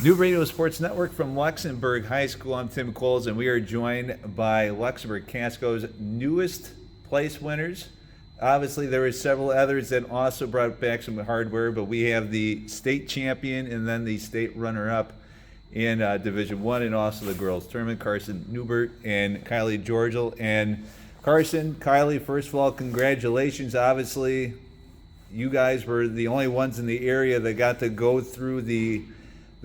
Neubert Sports Network from Luxemburg High School. I'm Tim Coles, and we are joined by Luxemburg-Casco's newest place winners. Obviously, there were several others that also brought back some hardware, but we have the state champion and then the state runner-up in Division One, and also the girls tournament. Carson Neubert and Kiley Georgel. And Carson, Kiley, first of all, congratulations. Obviously, you guys were the only ones in the area that got to go through the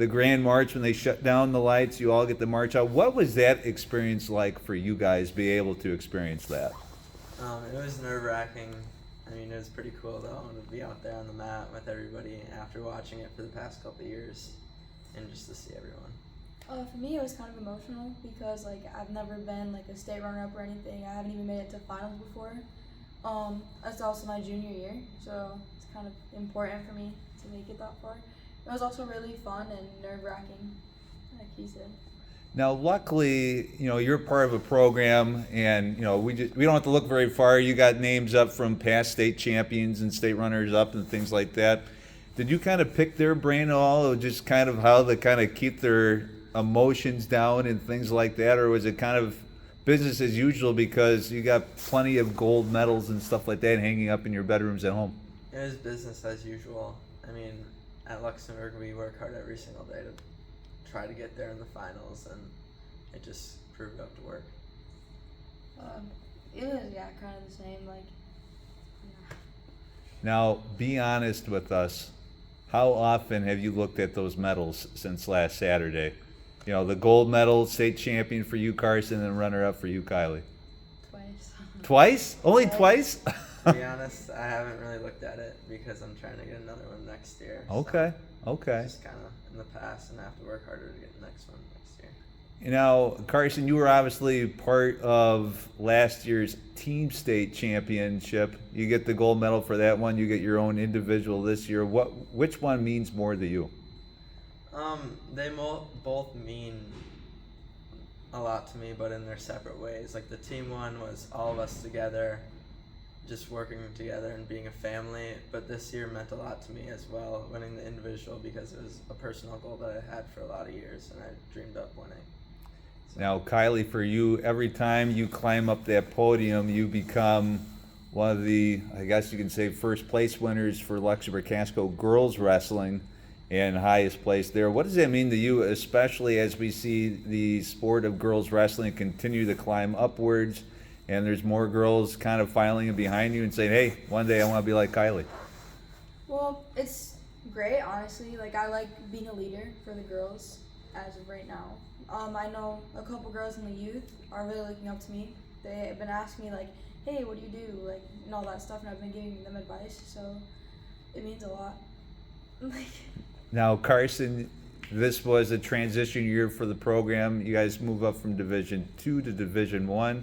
Grand March when they shut down the lights. You all get to march out. What was that experience like for you guys, be able to experience that? It was nerve-wracking. I mean, it was pretty cool though to be out there on the mat with everybody after watching it for the past couple of years, and just to see everyone. For me, it was kind of emotional because I've never been a state runner-up or anything. I haven't even made it to finals before. It's also my junior year, so it's kind of important for me to make it that far. It was also really fun and nerve-wracking, like he said. Now, luckily, you're part of a program, and we don't have to look very far. You got names up from past state champions and state runners up and things like that. Did you kind of pick their brain at all, or just kind of how to kind of keep their emotions down and things like that, or was it kind of business as usual because you got plenty of gold medals and stuff like that hanging up in your bedrooms at home? It was business as usual. I mean, at Luxembourg, we work hard every single day to try to get there in the finals, and it just proved up to work. It was, kind of the same. Now, be honest with us. How often have you looked at those medals since last Saturday? The gold medal, state champion for you, Carson, and runner-up for you, Kiley. Twice. Twice? Only twice? To be honest, I haven't really looked at it because I'm trying to get another one next year. Okay. Just kind of in the past, and I have to work harder to get the next one next year. Now, Carson, you were obviously part of last year's team state championship. You get the gold medal for that one. You get your own individual this year. Which one means more to you? They both mean a lot to me, but in their separate ways. Like the team one was all of us together, just working together and being a family, but this year meant a lot to me as well, winning the individual, because it was a personal goal that I had for a lot of years and I dreamed up winning. So. Now, Kiley, for you, every time you climb up that podium, you become one of the, I guess you can say, first place winners for Luxemburg-Casco girls wrestling and highest place there. What does that mean to you, especially as we see the sport of girls wrestling continue to climb upwards, and there's more girls kind of filing in behind you and saying, hey, one day I want to be like Kiley? Well, it's great, honestly. I like being a leader for the girls as of right now. I know a couple girls in the youth are really looking up to me. They've been asking me, hey, what do you do? And all that stuff, and I've been giving them advice, so it means a lot. Now, Carson, this was a transition year for the program. You guys move up from Division II to Division I.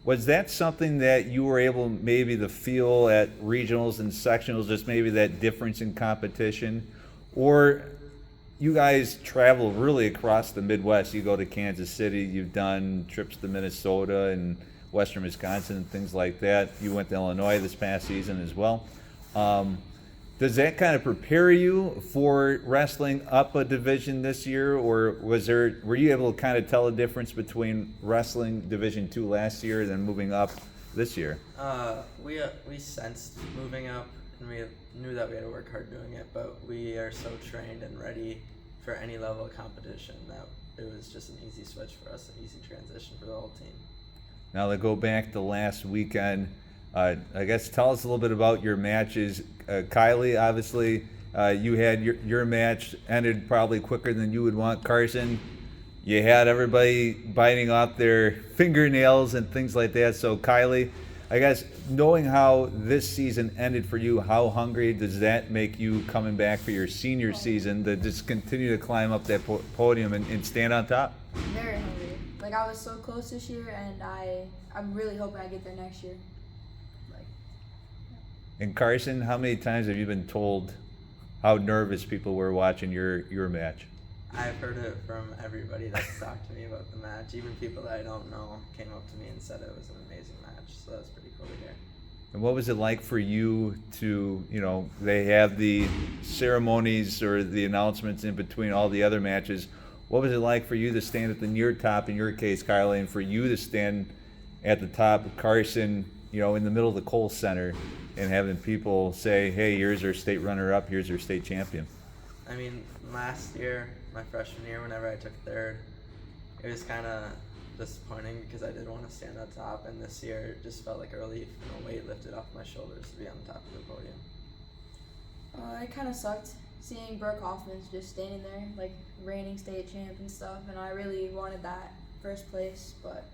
Was that something that you were able maybe to feel at regionals and sectionals, just maybe that difference in competition? Or you guys travel really across the Midwest. You go to Kansas City, you've done trips to Minnesota and western Wisconsin and things like that. You went to Illinois this past season as well. Does that kind of prepare you for wrestling up a division this year, or were you able to kind of tell the difference between wrestling Division II last year and then moving up this year? We sensed moving up, and we knew that we had to work hard doing it, but we are so trained and ready for any level of competition that it was just an easy switch for us, an easy transition for the whole team. Now to go back to last weekend, I guess tell us a little bit about your matches. Kiley, obviously, you had your match ended probably quicker than you would want. Carson, you had everybody biting off their fingernails and things like that. So Kiley, I guess knowing how this season ended for you, how hungry does that make you coming back for your senior season to just continue to climb up that podium and stand on top? Very hungry. I was so close this year, and I'm really hoping I get there next year. And Carson, how many times have you been told how nervous people were watching your match? I've heard it from everybody that's talked to me about the match. Even people that I don't know came up to me and said it was an amazing match. So that's pretty cool to hear. And what was it like for you to, they have the ceremonies or the announcements in between all the other matches. What was it like for you to stand at the near top, in your case, Kiley, and for you to stand at the top of Carson, in the middle of the Kohl Center, and having people say, hey, here's our state runner-up, here's our state champion? I mean, last year, my freshman year, whenever I took third, it was kind of disappointing because I did want to stand on top, and this year it just felt like a relief and a weight lifted off my shoulders to be on top of the podium. It kind of sucked seeing Brooke Hoffman's just standing there, like reigning state champ and stuff, and I really wanted that first place, but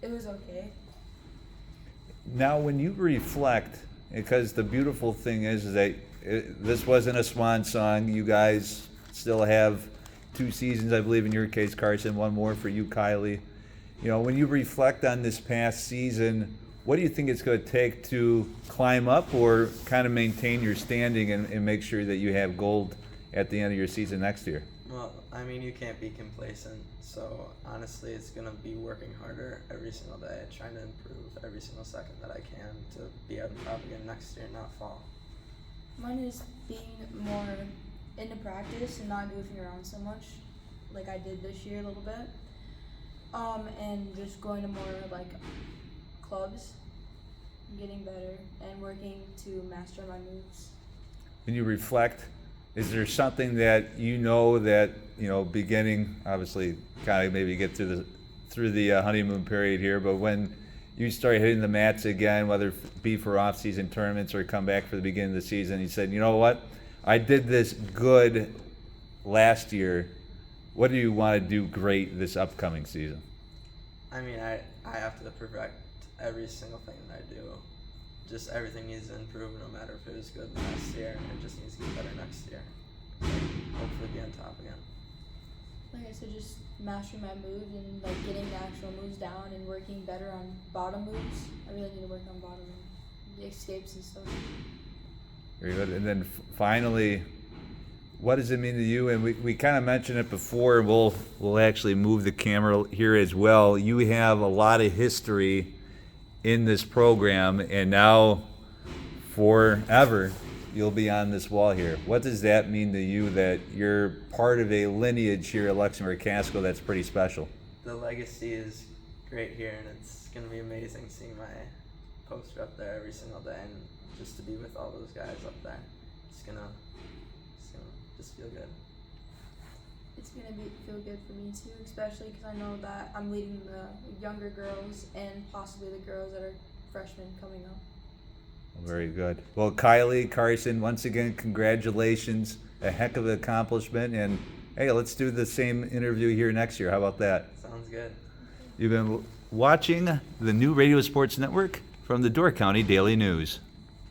it was okay. Now, when you reflect, because the beautiful thing is that this wasn't a swan song. You guys still have 2 seasons, I believe, in your case, Carson, 1 more for you, Kiley. When you reflect on this past season, what do you think it's going to take to climb up or kind of maintain your standing and make sure that you have gold at the end of your season next year? Well, I mean, you can't be complacent, so honestly, it's going to be working harder every single day, trying to improve every single second that I can to be on top again next year and not fall. Mine is being more into practice and not goofing around so much, like I did this year a little bit, and just going to more like clubs, getting better, and working to master my moves. When you reflect, is there something that that beginning, obviously, kind of maybe get through the honeymoon period here, but when you start hitting the mats again, whether it be for off-season tournaments or come back for the beginning of the season, you said, you know what, I did this good last year. What do you want to do great this upcoming season? I mean, I have to perfect every single thing that I do. Just everything needs to improve, no matter if it was good last year. It just needs to get better next year. Hopefully be on top again. Like I said, just mastering my moves and like getting the actual moves down and working better on bottom moves. I really need to work on bottom and the escapes and stuff. Very good. And then finally, what does it mean to you? And we kind of mentioned it before. We'll actually move the camera here as well. You have a lot of history in this program, and now forever you'll be on this wall here. What does that mean to you that you're part of a lineage here at Luxemburg-Casco that's pretty special? The legacy is great here, and it's going to be amazing seeing my poster up there every single day, and just to be with all those guys up there. It's gonna just feel good. It's gonna feel good for me too, especially because I know that I'm leading the younger girls and possibly the girls that are freshmen coming up. Very good. Well, Kiley, Carson, once again, congratulations. A heck of an accomplishment. And hey, let's do the same interview here next year. How about that? Sounds good. You've been watching the new Radio Sports Network from the Door County Daily News.